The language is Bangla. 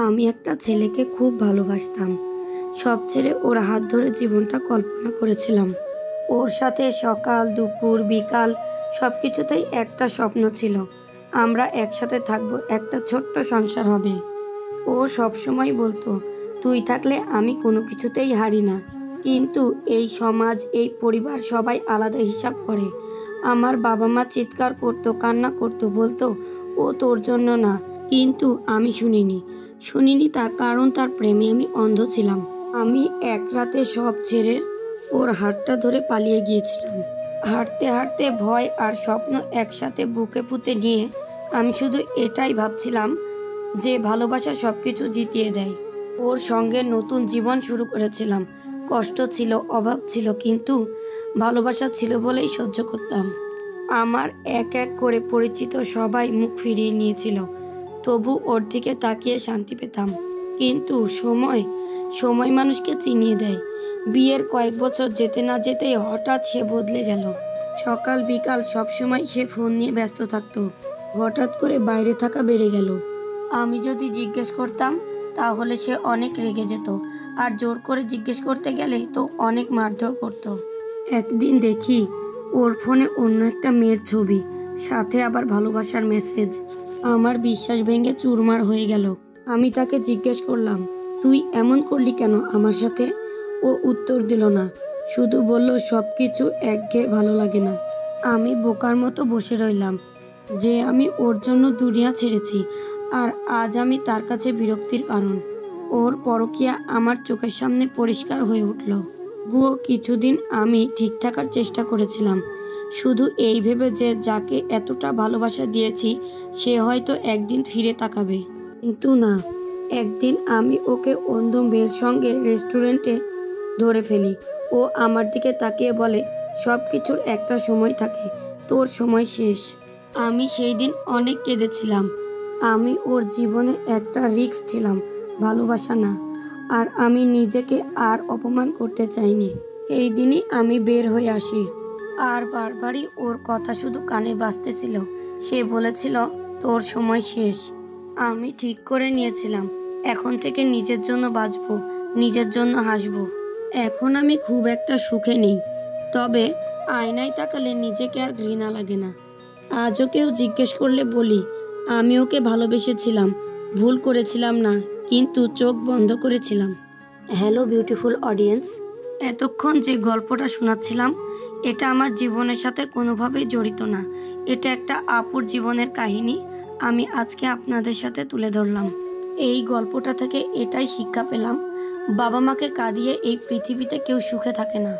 আমি একটা ছেলেকে খুব ভালোবাসতাম। সব ছেড়ে ওর হাত ধরে জীবনটা কল্পনা করেছিলাম। ওর সাথে সকাল, দুপুর, বিকাল সব কিছুতেই একটা স্বপ্ন ছিল। আমরা একসাথে থাকবো, একটা ছোট্ট সংসার হবে। ও সবসময় বলতো, তুই থাকলে আমি কোনো কিছুতেই হারি না। কিন্তু এই সমাজ, এই পরিবার সবাই আলাদা হিসাব করে। আমার বাবা মা চিৎকার করতো, কান্না করতো, বলতো ও তোর জন্য না। কিন্তু আমি শুনিনি তার কারণ তার প্রেমে আমি অন্ধ ছিলাম। আমি এক রাতে সব ছেড়ে ওর হাতটা ধরে পালিয়ে গিয়েছিলাম। হাঁটতে হাঁটতে ভয় আর স্বপ্ন একসাথে বুকে পুঁতে নিয়ে আমি শুধু এটাই ভাবছিলাম যে ভালোবাসা সব কিছু জিতিয়ে দেয়। ওর সঙ্গে নতুন জীবন শুরু করেছিলাম। কষ্ট ছিল, অভাব ছিল, কিন্তু ভালোবাসা ছিল বলেই সহ্য করতাম। আমার এক এক করে পরিচিত সবাই মুখ ফিরিয়ে নিয়েছিল, তবু ওর দিকে তাকিয়ে শান্তি পেতাম। কিন্তু সময় মানুষকে চিনিয়ে দেয়। বিয়ের কয়েক বছর যেতে না যেতেই হঠাৎ সে বদলে গেল। সকাল বিকাল সবসময় সে ফোন নিয়ে ব্যস্ত থাকতো। হঠাৎ করে বাইরে থাকা বেড়ে গেল। আমি যদি জিজ্ঞেস করতাম তাহলে সে অনেক রেগে যেত, আর জোর করে জিজ্ঞেস করতে গেলে তো অনেক মারধর করত। একদিন দেখি ওর ফোনে অন্য একটা মেয়ের ছবি, সাথে আবার ভালোবাসার মেসেজ। আমার বিশ্বাস ভেঙে চুরমার হয়ে গেল। আমি তাকে জিজ্ঞেস করলাম, তুই এমন করলি কেন আমার সাথে? ও উত্তর দিল না, শুধু বলল সব কিছু একঘেয়ে ভালো লাগে না। আমি বোকার মতো বসে রইলাম যে আমি ওর জন্য দুনিয়া ছেড়েছি, আর আজ আমি তার কাছে বিরক্তির কারণ। ওর পরকীয়া আমার চোখের সামনে পরিষ্কার হয়ে উঠল। কিছুদিন আমি ঠিক থাকার চেষ্টা করেছিলাম, শুধু এই ভেবে যে যাকে এতটা ভালোবাসা দিয়েছি সে হয়তো একদিন ফিরে তাকাবে। কিন্তু না, একদিন আমি ওকে অন্ধ মেয়ের সঙ্গে রেস্টুরেন্টে ধরে ফেলি। ও আমার দিকে তাকিয়ে বলে, সব কিছুর একটা সময় থাকে, তোর সময় শেষ। আমি সেই দিন অনেক কেঁদেছিলাম। আমি ওর জীবনে একটা রিস্ক ছিলাম, ভালোবাসা না। আর আমি নিজেকে আর অপমান করতে চাইনি। এই দিনই আমি বের হয়ে আসি। আর বারবারই ওর কথা শুধু কানে বাজতেছিল। সে বলেছিল, তোর সময় শেষ। আমি ঠিক করে নিয়েছিলাম, এখন থেকে নিজের জন্য বাঁচবো, নিজের জন্য হাসবো। এখন আমি খুব একটা সুখে নেই, তবে আয়নায় তাকালে নিজেকে আর ঘৃণা লাগে না। আজও কেউ জিজ্ঞেস করলে বলি, আমি ওকে ভালোবেসেছিলাম, ভুল করেছিলাম না, কিন্তু চোখ বন্ধ করেছিলাম। হ্যালো বিউটিফুল অডিয়েন্স, এতক্ষণ যে গল্পটা শোনাচ্ছিলাম এটা আমার জীবনের সাথে কোনোভাবেই জড়িত না। এটা একটা আপুর জীবনের কাহিনী আমি আজকে আপনাদের সাথে তুলে ধরলাম। এই গল্পটা থেকে এটাই শিক্ষা পেলাম, বাবা মাকে কাঁদিয়ে এই পৃথিবীতে কেউ সুখে থাকে না।